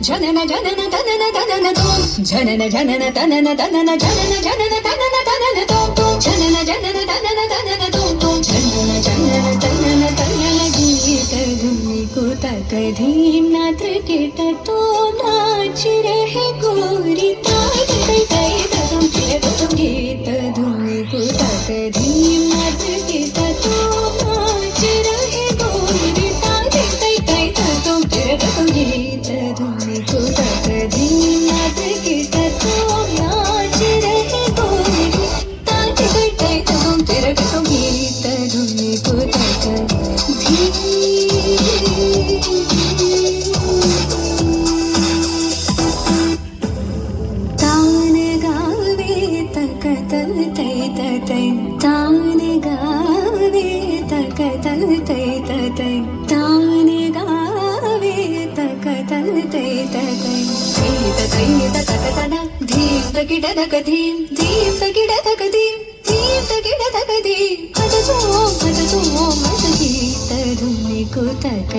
जनन जनन तनन तनन तोम जनन जनन तनन तनन जनन जनन तनन तनन तोम जनन जनन तनन तनन तोम जनन जनन तनन तनन गीत धुनी को तक धीम नात्र कीट तो नाच रहे गोरी ताई ताई ताई तम गीत धुनी को तक धीम नात्र कीट तो नाच रहे गोरी ताई ताई ताई तम गीत धुनी को तक धीम नाच कीट तो नाच रहे गोरी ताई ताई ताई तम गीत धुनी को तक तान गावे तक तल तै तै तान गावे तक तल तै तै तान गावे तक तल तै तै तै तक तना धीम तकिड तक धीम धीम तकिड तक धीम धीम तकिड तक धीम हद तो मत गीत धुनी को तक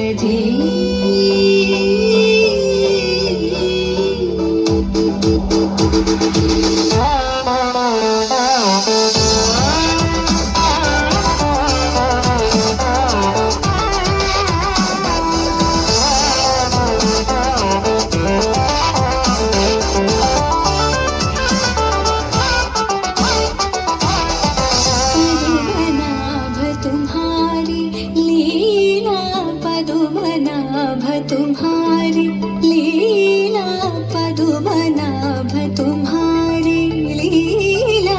तुम्हारी लीला पदुमनाभ तुम्हारी लीला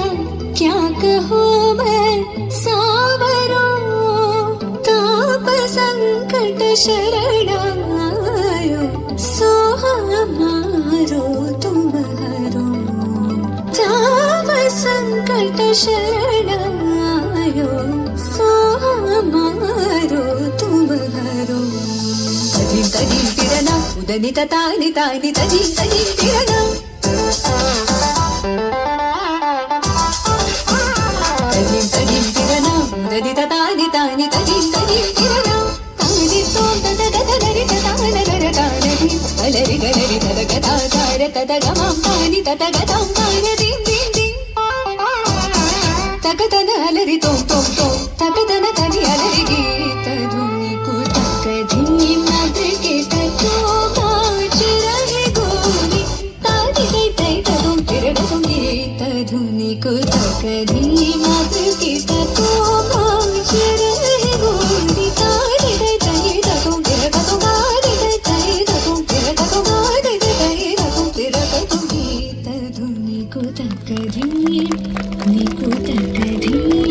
क्या कहो मैं सावरो ताप संकट शरणायो सो हमारो तुम हरो ताप संकट शरणायो सो हमारो तुम हरो तजीम तजीम तिरना उदनी तानी तानी तजीम तजीम तिरना तजीम तजीम तिरना उदनी तानी तानी तजीम तजीम तिरना तानी तोम तद गदरी तदान गर तानदी अलरी गलरी तद गदा तार तद गमम तानी तद गदम तान दिन दिन दिन तकतन अलरी तोम तोम तोम तकतन तनी अलरी गीत धुनी को तक धीम धुनी को तक धीम कीट तो नाच रहे गोरी ताई ताई तम गीत धुनी को तक धीम